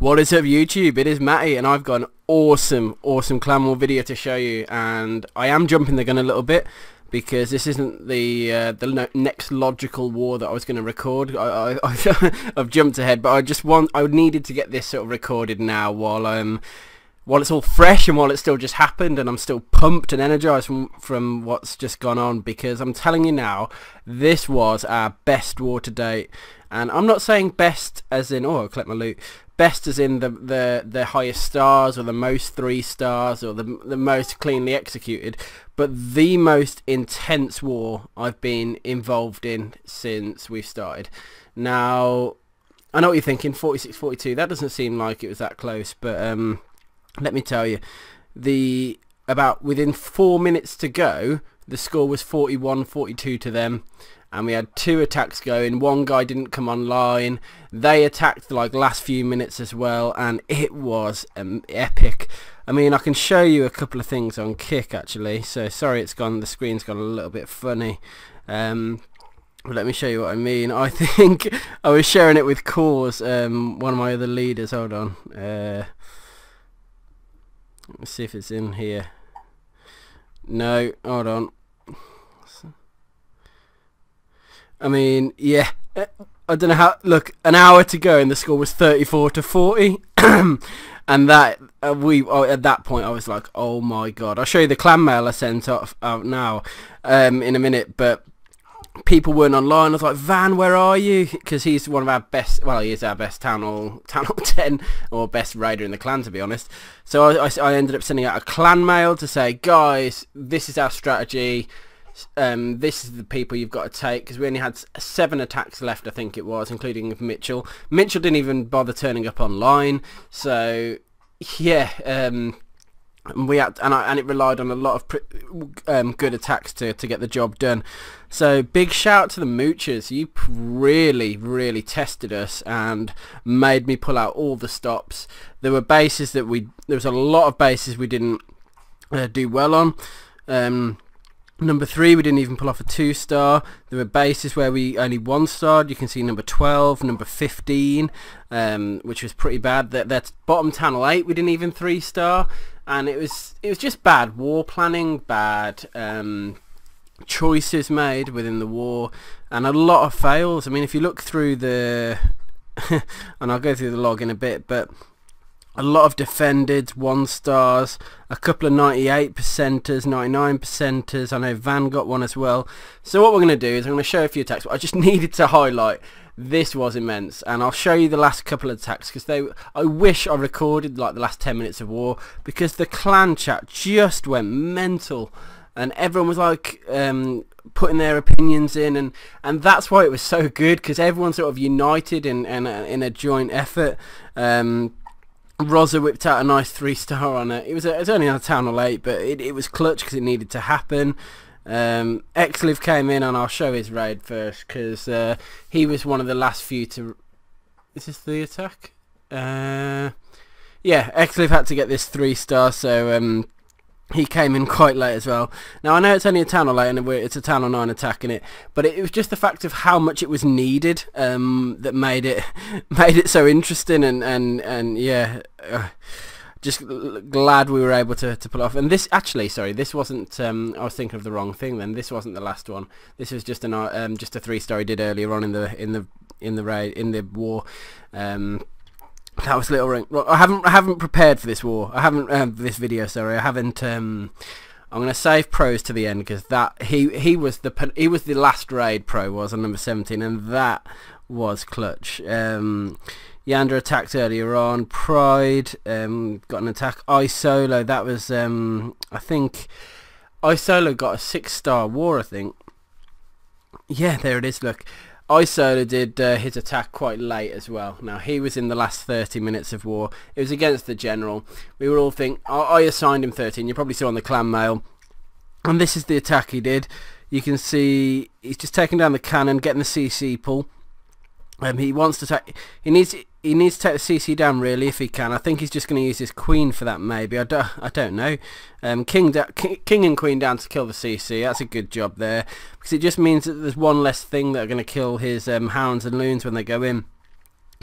What is up YouTube? It is Matty and I've got an awesome clan war video to show you, and I am jumping the gun a little bit because this isn't the next logical war that I was going to record. I've jumped ahead, but I needed to get this sort of recorded now while it's all fresh and while it still just happened, and I'm still pumped and energized from what's just gone on, because I'm telling you now, this was our best war to date. And I'm not saying best as in, oh, I'll collect my loot, best as in the highest stars or the most 3 stars or the most cleanly executed, but the most intense war I've been involved in since we've started. Now, I know what you're thinking, 46-42, that doesn't seem like it was that close, but let me tell you, within 4 minutes to go, the score was 41-42 to them, and we had 2 attacks going. One guy didn't come online. They attacked like last few minutes as well, and it was epic. I mean, I can show you a couple of things on Kick actually. So sorry, the screen's gone a little bit funny. Let me show you what I mean. I think I was sharing it with Cause, one of my other leaders. Hold on. Let's see if it's in here. No, hold on. I mean, yeah, I don't know how. Look, an hour to go and the score was 34-40, and that at that point I was like, oh my god. I'll show you the clan mail I sent out now in a minute, but people weren't online. I was like, Van, where are you? Because he's one of our best, well, he is our best town hall 10 or best raider in the clan, to be honest. So I ended up sending out a clan mail to say, guys, this is our strategy. This is the people you've got to take, because we only had 7 attacks left, I think it was, including Mitchell. Mitchell didn't even bother turning up online, so yeah, we had, and it relied on a lot of good attacks to get the job done. So big shout out to the Moochers. You really tested us and made me pull out all the stops. There were bases that there was a lot of bases we didn't do well on. Number 3, we didn't even pull off a 2-star. There were bases where we only 1-starred. You can see number 12, number 15, which was pretty bad. That bottom channel 8, we didn't even 3-star, and it was just bad war planning, bad choices made within the war, and a lot of fails. I mean, if you look through the and I'll go through the log in a bit, but a lot of defended 1-stars, a couple of 98%ers, 99%ers. I know Van got one as well. So what we're going to do is I'm going to show a few attacks, but I just needed to highlight this was immense, and I'll show you the last couple of attacks, because I wish I recorded like the last 10 minutes of war, because the clan chat just went mental and everyone was like putting their opinions in, and that's why it was so good, because everyone sort of united in a joint effort. Rosa whipped out a nice 3-star on it. It was only on a town hall 8, but it was clutch because it needed to happen. Exliv came in, and I'll show his raid first, because he was one of the last few to... Is this the attack? Yeah, Exliv had to get this 3-star, so he came in quite late as well. Now I know it's only a town hall 8 and it's a town hall 9 attack in it, but it was just the fact of how much it was needed that made it so interesting, and yeah, just glad we were able to pull off. And this actually, sorry, this wasn't. I was thinking of the wrong thing. Then this wasn't the last one. This was just a 3-star he did earlier on in the raid, in the war. That was Little Ring. Well, I haven't prepared for this war. I haven't this video. Sorry, I haven't. I'm gonna save pros to the end, because he was the last raid pro was on number 17, and that was clutch. Yander attacked earlier on. Pride got an attack. Isolo, that was I think Isolo got a 6-star war, I think. Yeah, there it is. Look. Isolo did his attack quite late as well. Now he was in the last 30 minutes of war. It was against the general. We were all thinking, I assigned him 13. You probably saw on the clan mail. And this is the attack he did. You can see he's just taking down the cannon, getting the CC pull. He wants to take. He needs to take the CC down, really, if he can. I think he's just going to use his queen for that, maybe. I don't know. King and queen down to kill the CC. That's a good job there, because it just means that there's one less thing that are going to kill his hounds and loons when they go in.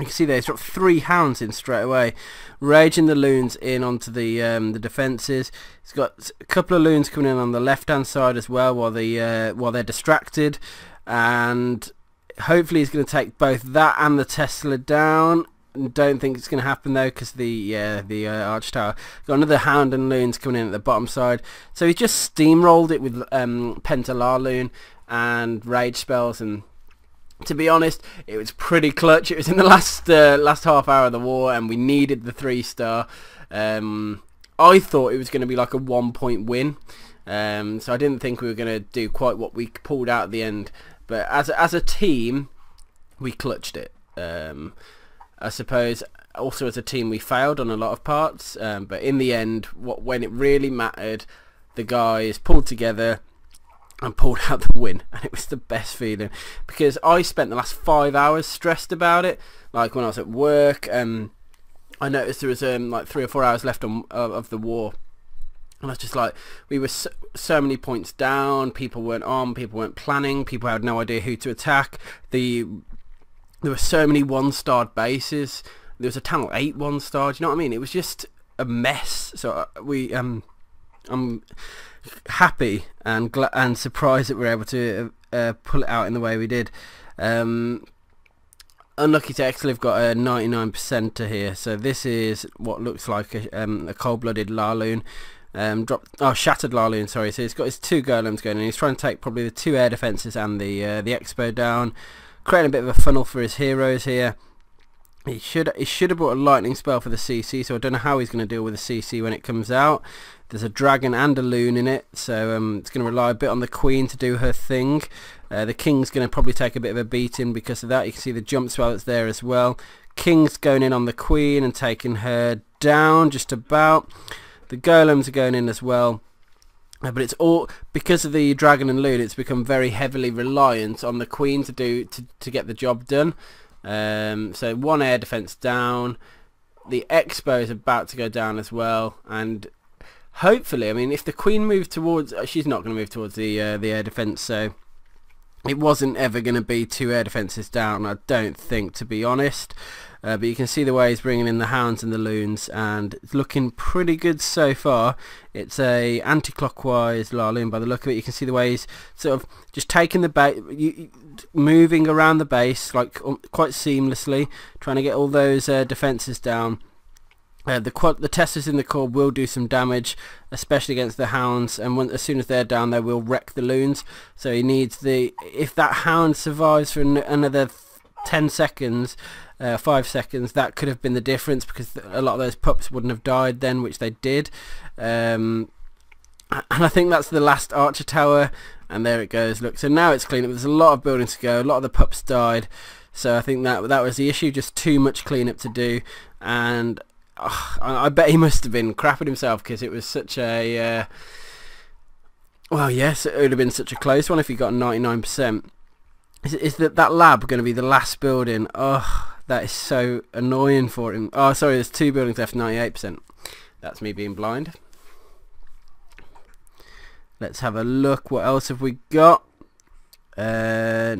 You can see there he's dropped 3 hounds in straight away, raging the loons in onto the defences. He's got a couple of loons coming in on the left hand side as well while they're distracted, and hopefully he's going to take both that and the Tesla down. Don't think it's going to happen though, because the arch tower got another hound and loons coming in at the bottom side. So he just steamrolled it with Pentalar loon and rage spells, and to be honest, it was pretty clutch. It was in the last half hour of the war, and we needed the 3-star. I thought it was going to be like a 1-point win, so I didn't think we were going to do quite what we pulled out at the end. But as a team, we clutched it. I suppose also as a team we failed on a lot of parts, but in the end, when it really mattered, the guys pulled together and pulled out the win, and it was the best feeling, because I spent the last 5 hours stressed about it. Like when I was at work, I noticed there was like 3 or 4 hours left of the war, and I was just like, we were so many points down, people weren't on, people weren't planning, people had no idea who to attack. There were so many 1-starred bases. There was a town of 8 1-starred. You know what I mean? It was just a mess. So I'm happy and surprised that we were able to pull it out in the way we did. Unlucky to Exley have got a 99%er here. So this is what looks like a cold-blooded Larloon. Shattered Larloon, sorry. So he's got his 2 golems going, and he's trying to take probably the 2 air defences and the expo down, creating a bit of a funnel for his heroes here. He should have brought a lightning spell for the CC, so I don't know how he's going to deal with the CC when it comes out. There's a dragon and a loon in it, so it's going to rely a bit on the queen to do her thing. The king's going to probably take a bit of a beating because of that. You can see the jump spell that's there as well. King's going in on the queen and taking her down just about. The golems are going in as well. But it's all because of the dragon and loon. It's become very heavily reliant on the queen to get the job done. So 1 air defense down. The expo is about to go down as well, and hopefully, I mean, if the queen moves towards, she's not going to move towards the air defense, so it wasn't ever going to be 2 air defenses down, I don't think, to be honest. But you can see the way he's bringing in the hounds and the loons, and it's looking pretty good so far. It's a anti-clockwise Larloon by the look of it. You can see the way he's sort of just taking the base, moving around the base like quite seamlessly, trying to get all those defences down. The testers in the core will do some damage, especially against the hounds, and as soon as they're down, they will wreck the loons. So he needs if that hound survives for another 10 seconds, 5 seconds, that could have been the difference, because a lot of those pups wouldn't have died then, which they did. And I think that's the last archer tower, and there it goes. Look, so now it's clean up. There's a lot of buildings to go, a lot of the pups died, so I think that was the issue, just too much cleanup to do. And I bet he must have been crapping himself, because it was such a well, yes, it would have been such a close one if he got 99%. Is that lab going to be the last building? Oh, that is so annoying for him. Oh, sorry, there's 2 buildings left, 98%. That's me being blind. Let's have a look. What else have we got? 9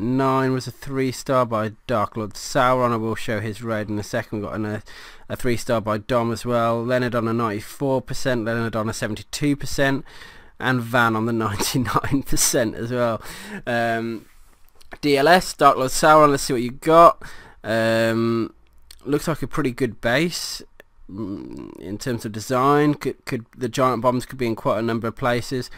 was a 3-star by Dark Lord Sauron. I will show his raid in a second. We've got a 3-star by Dom as well. Leonard on a 94%, Leonard on a 72%, and Van on the 99% as well. DLS, Dark Lord Sauron, let's see what you got. Looks like a pretty good base in terms of design. Could the giant bombs could be in quite a number of places.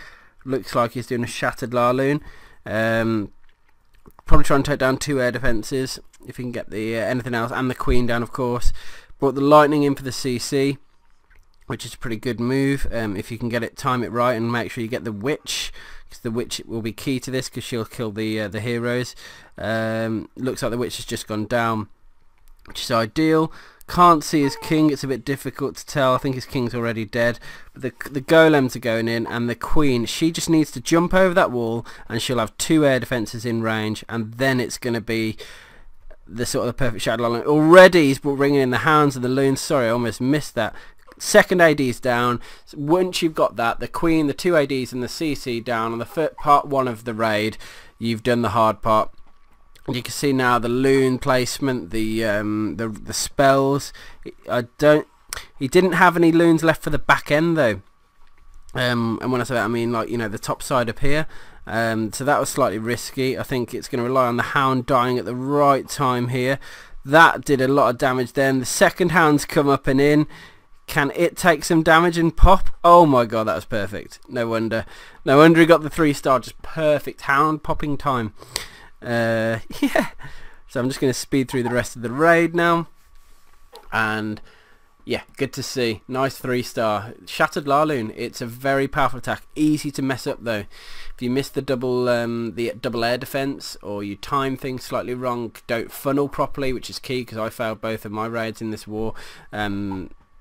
Looks like he's doing a shattered Larloon. Probably try and take down 2 air defences if he can get the anything else, and the queen down, of course. Brought the lightning in for the CC, which is a pretty good move if you can get it, time it right, and make sure you get the witch, because the witch will be key to this, because she'll kill the heroes. Looks like the witch has just gone down, which is ideal. Can't see his king, it's a bit difficult to tell. I think his king's already dead. But the golems are going in, and the queen, she just needs to jump over that wall, and she'll have 2 air defences in range, and then it's going to be the sort of the perfect shadow line. Already he's bringing in the hounds and the loons. Sorry, I almost missed that. Second AD's down. So once you've got that, the queen, the 2 ADs and the CC down on the part 1 of the raid, you've done the hard part. And you can see now the loon placement, the spells. He didn't have any loons left for the back end though. And when I say that, I mean, like, you know, the top side up here. So that was slightly risky. I think it's going to rely on the hound dying at the right time here. That did a lot of damage then. The second hound's come up and in. Can it take some damage and pop? Oh my god, that was perfect. No wonder. No wonder he got the 3-star. Just perfect hound popping time. Yeah. So I'm just going to speed through the rest of the raid now. And yeah, good to see. Nice 3-star. Shattered Laloon. It's a very powerful attack. Easy to mess up though. If you miss the double air defense, or you time things slightly wrong, don't funnel properly, which is key because I failed both of my raids in this war.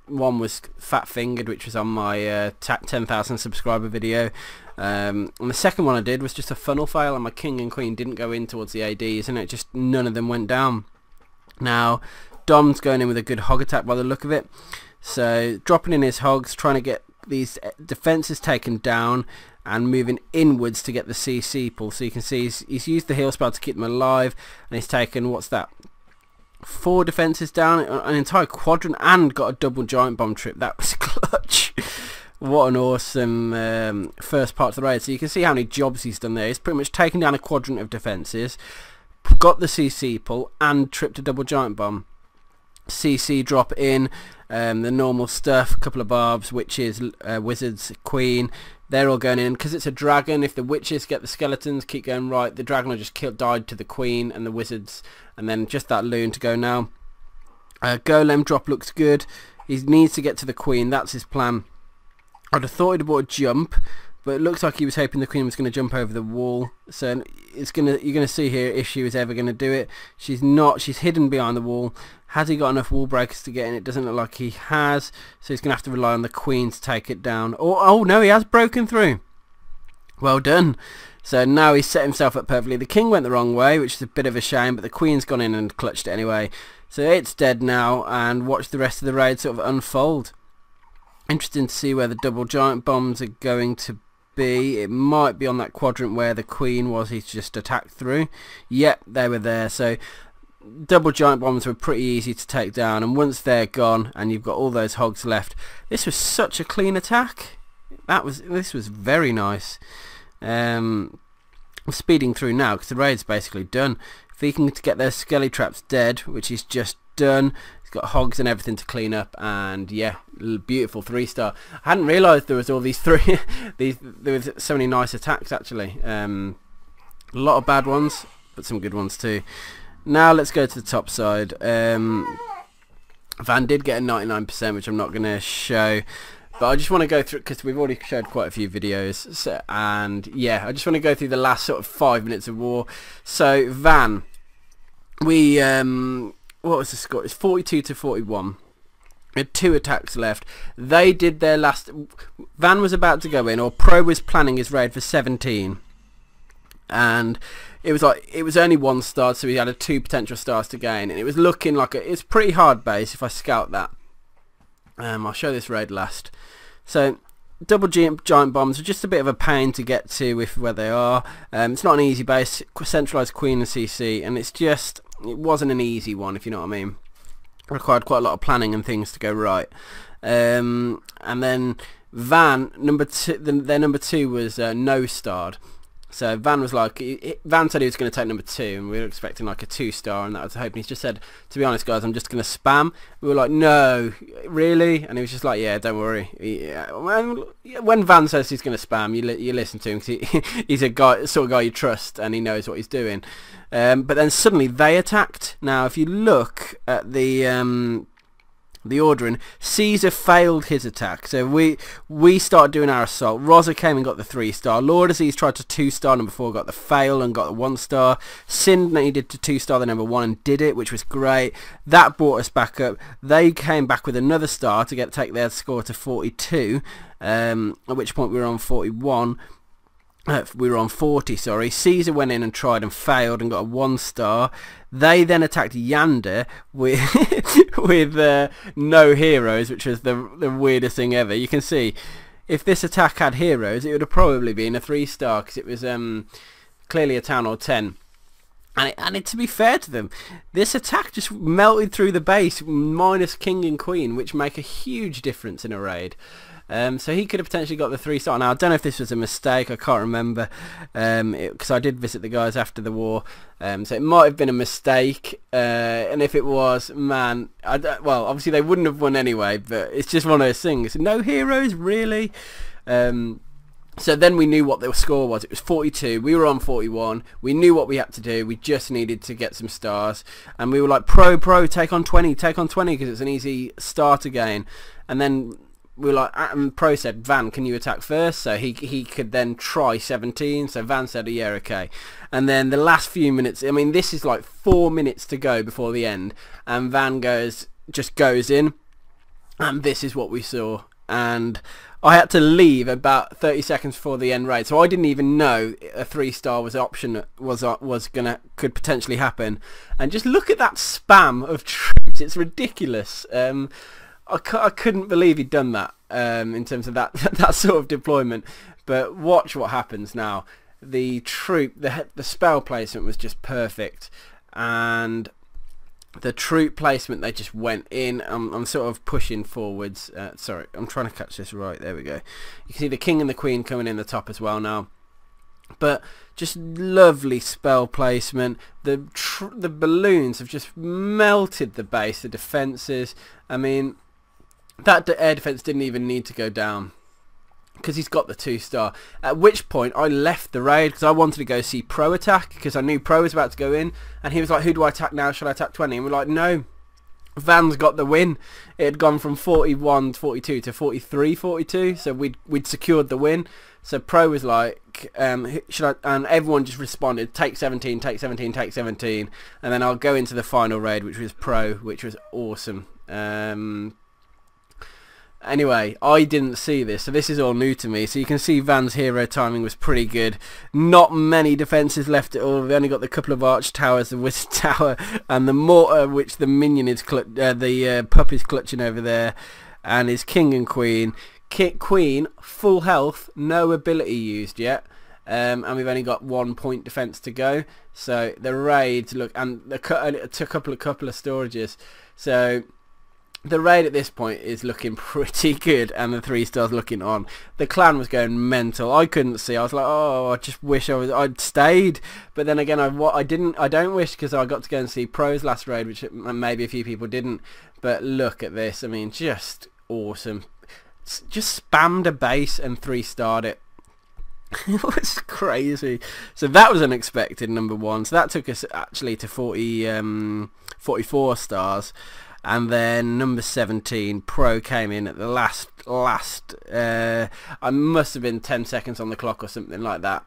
One was fat fingered, which was on my 10,000 subscriber video, and the second one I did was just a funnel fail, and my king and queen didn't go in towards the ADs, and it just, none of them went down. Now Dom's going in with a good hog attack by the look of it, so dropping in his hogs, trying to get these defenses taken down and moving inwards to get the CC pull. So you can see he's used the heal spell to keep them alive, and he's taken, what's that, 4 defenses down, an entire quadrant, and got a double giant bomb trip. That was clutch. What an awesome first part of the raid. So you can see how many jobs he's done there. He's pretty much taken down a quadrant of defenses, got the CC pull, and tripped a double giant bomb. CC drop in, the normal stuff, a couple of barbs, witches, wizards, queen, they're all going in. Because it's a dragon, if the witches get the skeletons, keep going right, the dragon will just died to the queen and the wizards, and then just that loon to go now. Golem drop looks good. He needs to get to the queen, that's his plan. I'd have thought he'd bought a jump, but it looks like he was hoping the queen was going to jump over the wall. So you're going to see here if she was ever going to do it. She's not. She's hidden behind the wall. Has he got enough wall breakers to get in? It doesn't look like he has. So he's going to have to rely on the queen to take it down. Oh no, he has broken through. Well done. So now he's set himself up perfectly. The king went the wrong way, which is a bit of a shame, but the queen's gone in and clutched it anyway. So it's dead now, and watch the rest of the raid sort of unfold. Interesting to see where the double giant bombs are going to be. It might be on that quadrant where the queen was. He's just attacked through. Yep, they were there. So double giant bombs were pretty easy to take down, and once they're gone and you've got all those hogs left, this was such a clean attack. This was very nice. I'm speeding through now because the raid's basically done. If he can get those skelly traps dead, which he's just done, he's got hogs and everything to clean up, and yeah, beautiful 3-star. I hadn't realised there was all these there was so many nice attacks actually. A lot of bad ones, but some good ones too. Now let's go to the top side. Van did get a 99%, which I'm not going to show, but I just want to go through because we've already showed quite a few videos. So, and yeah, I just want to go through the last sort of 5 minutes of war. So Van, we what was the score? It's 42 to 41. We had 2 attacks left. They did their last. Van was about to go in, or Pro was planning his raid for 17, and it was only 1 star, so he had 2 potential stars to gain, and it was looking like it's pretty hard base if I scout that. I'll show this raid last. So double giant bombs are just a bit of a pain to get to with where they are. It's not an easy base. Centralized queen and CC, and it wasn't an easy one, if you know what I mean. It required quite a lot of planning and things to go right. And then Van, their number 2 was no starred. So Van was like, Van said he was going to take number 2, and we were expecting like a 2-star, and that was hoping. He's just said, to be honest guys, I'm just going to spam. We were like, no, really? And he was just like, yeah, don't worry. Yeah. When Van says he's going to spam, you listen to him, because he's a sort of guy you trust, and he knows what he's doing. But then suddenly they attacked. Now if you look at the ordering, Caesar failed his attack, so we started doing our assault. Rosa came and got the 3-star. Lord Aziz tried to 2-star number 4, got the fail and got the 1-star. Sind needed to 2-star the number 1 and did it, which was great. That brought us back up. They came back with another star to take their score to 42, at which point we were on 41. We were on 40, sorry. Caesar went in and tried and failed and got a 1-star. They then attacked Yander with no heroes, which was the weirdest thing ever. You can see, if this attack had heroes, it would have probably been a 3-star, because it was clearly a town or 10. And to be fair to them, this attack just melted through the base, minus king and queen, which make a huge difference in a raid. So he could have potentially got the 3-star. Now, I don't know if this was a mistake. I can't remember, because I did visit the guys after the war. So it might have been a mistake. And if it was, man, well, obviously they wouldn't have won anyway. But it's just one of those things. No heroes, really. So then we knew what the score was. It was 42. We were on 41. We knew what we had to do. We just needed to get some stars. And we were like, pro, take on 20, because it's an easy starter gain. And then we were like, and Pro said, Van, can you attack first? So he could then try 17. So Van said, yeah, okay. And then the last few minutes, I mean, this is like 4 minutes to go before the end. And Van just goes in. And this is what we saw. And I had to leave about 30 seconds before the end raid, so I didn't even know a 3-star was an option could potentially happen. And just look at that spam of troops; it's ridiculous. I couldn't believe he'd done that in terms of that that sort of deployment. But watch what happens now. The spell placement was just perfect, and the troop placement, they just went in. I'm sort of pushing forwards. Sorry, I'm trying to catch this right. There we go. You can see the king and the queen coming in the top as well now. But just lovely spell placement. The balloons have just melted the base, the defences. I mean, that air defence didn't even need to go down, because he's got the 2-star. At which point I left the raid because I wanted to go see Pro attack, because I knew Pro was about to go in, and he was like, who do I attack now? Should I attack 20? And we're like, no, Van's got the win. It had gone from 41-42 to 43-42, so we'd secured the win. So Pro was like, should I? And everyone just responded, take 17, take 17, take 17, and then I'll go into the final raid, which was Pro, which was awesome. Anyway, I didn't see this, so this is all new to me. So you can see Van's hero timing was pretty good. Not many defences left at all. We've only got the couple of arch towers, the wizard tower, and the mortar, which the minion is the pup is clutching over there, and his king and queen. Queen, full health, no ability used yet. And we've only got 1 point defence to go. So the raids look, and a couple of storages. So the raid at this point is looking pretty good, and the 3-stars looking on. The clan was going mental. I couldn't see. I was like, oh, I just wish I'd stayed. But then again, I don't wish, because I got to go and see Pro's last raid, which maybe a few people didn't. But look at this. I mean, just awesome. Just spammed a base and 3-starred it. It was crazy. So that was unexpected, number 1. So that took us actually to 44 stars. And then number 17, Pro came in at the last, I must have been 10 seconds on the clock or something like that,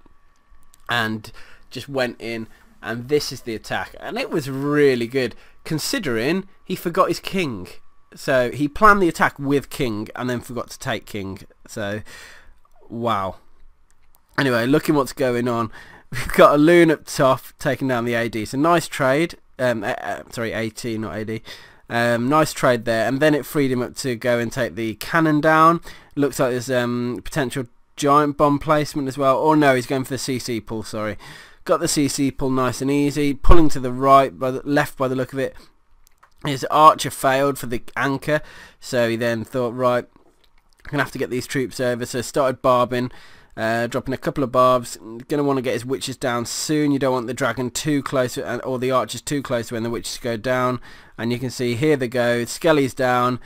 and just went in, and this is the attack, and it was really good, considering he forgot his king. So he planned the attack with king, and then forgot to take king, so, wow. Anyway, looking what's going on, we've got a loon up top, taking down the AD, so nice trade, sorry, AT, not AD. Nice trade there, and then it freed him up to go and take the cannon down. Looks like there's potential giant bomb placement as well. Or no, he's going for the CC pull, sorry. Got the CC pull nice and easy, pulling to the right, left by the look of it. His archer failed for the anchor, so he then thought, right, I'm going to have to get these troops over, so started barbing. Dropping a couple of barbs. Going to want to get his witches down soon. You don't want the dragon too close, or the archers too close when the witches go down. And you can see here they go. Skelly's down.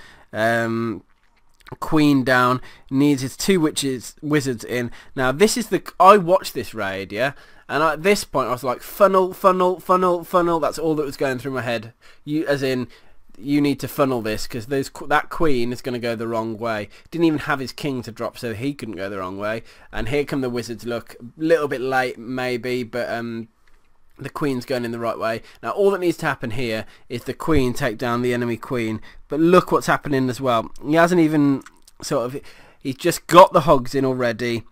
Queen down. Needs his 2 wizards in. Now this is I watched this raid, yeah, and at this point I was like, funnel, funnel, funnel, funnel. That's all that was going through my head. You need to funnel this, because that queen is going to go the wrong way. Didn't even have his king to drop, so he couldn't go the wrong way. And here come the wizards. Look, a little bit late maybe, but the queen's going in the right way. Now all that needs to happen here is the queen take down the enemy queen. But look what's happening as well. He hasn't even he's just got the hogs in already.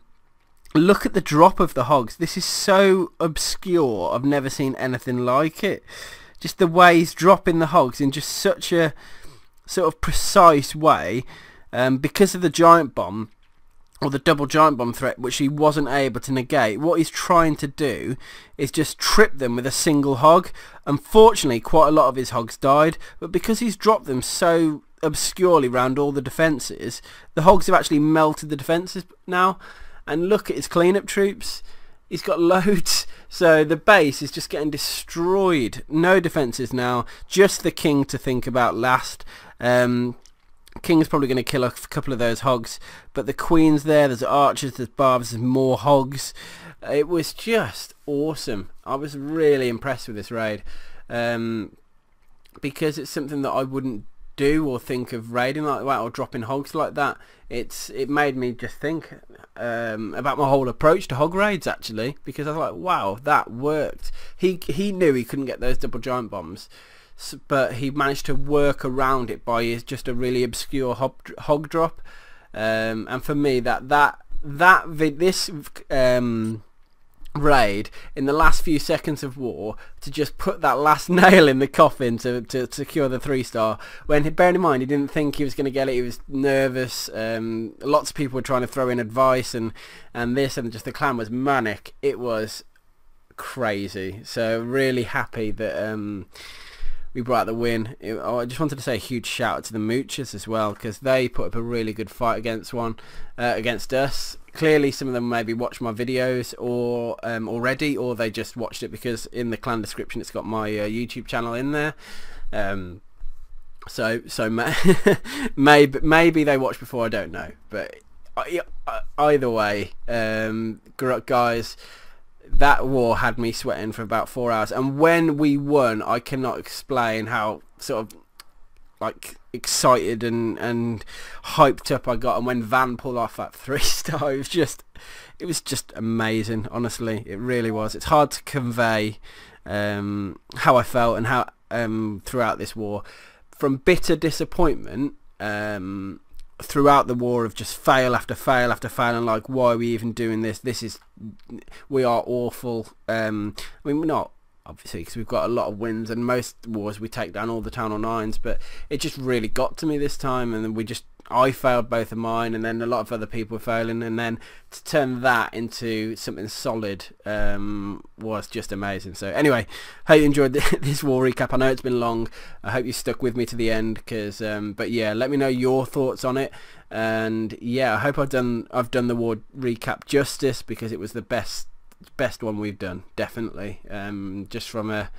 Look at the drop of the hogs. This is so obscure. I've never seen anything like it. Just the way he's dropping the hogs in just such a sort of precise way, because of the giant bomb. or the double giant bomb threat, which he wasn't able to negate. What he's trying to do is just trip them with a single hog. Unfortunately, quite a lot of his hogs died, but because he's dropped them so obscurely around all the defences, the hogs have actually melted the defences now. And look at his cleanup troops. He's got loads. So the base is just getting destroyed. No defences now. Just the king to think about last. King's probably going to kill a couple of those hogs, but the queen's there, there's archers, there's barbs, there's more hogs. It was just awesome. I was really impressed with this raid, because it's something that I wouldn't do or think of raiding like that or dropping hogs like that. It made me just think about my whole approach to hog raids, actually, because I was like, wow, that worked. He knew he couldn't get those double giant bombs, but he managed to work around it by just a really obscure hog drop, and for me this raid in the last few seconds of war, to just put that last nail in the coffin to secure the 3-star, when, bearing in mind, he didn't think he was going to get it, he was nervous, lots of people were trying to throw in advice, and just the clan was manic. It was crazy. So really happy that we brought out the win. I just wanted to say a huge shout out to the Moochers as well, because they put up a really good fight against us. Clearly some of them maybe watched my videos or already, or they just watched it because in the clan description it's got my YouTube channel in there. So maybe they watched before, I don't know, but either way, guys, that war had me sweating for about 4 hours, and when we won, I cannot explain how sort of like excited and hyped up I got. And when Van pulled off that 3-star, it was just amazing. Honestly, it really was. It's hard to convey how I felt and how throughout this war, from bitter disappointment throughout the war of just fail after fail after fail, and like, why are we even doing this? We are awful. I mean, we're not, obviously, because we've got a lot of wins, and most wars we take down all the town or 9s, but it just really got to me this time, and then I failed both of mine, and then a lot of other people were failing, and then to turn that into something solid was just amazing. So anyway, hope you enjoyed this war recap. I know it's been long. I hope you stuck with me to the end, because but yeah, let me know your thoughts on it, and yeah, I hope I've done the war recap justice, because it was the best one we've done, definitely, just from a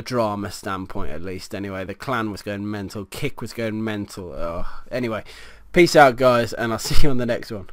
drama standpoint at least. Anyway, the clan was going mental, Kick was going mental. Anyway, peace out guys, and I'll see you on the next one.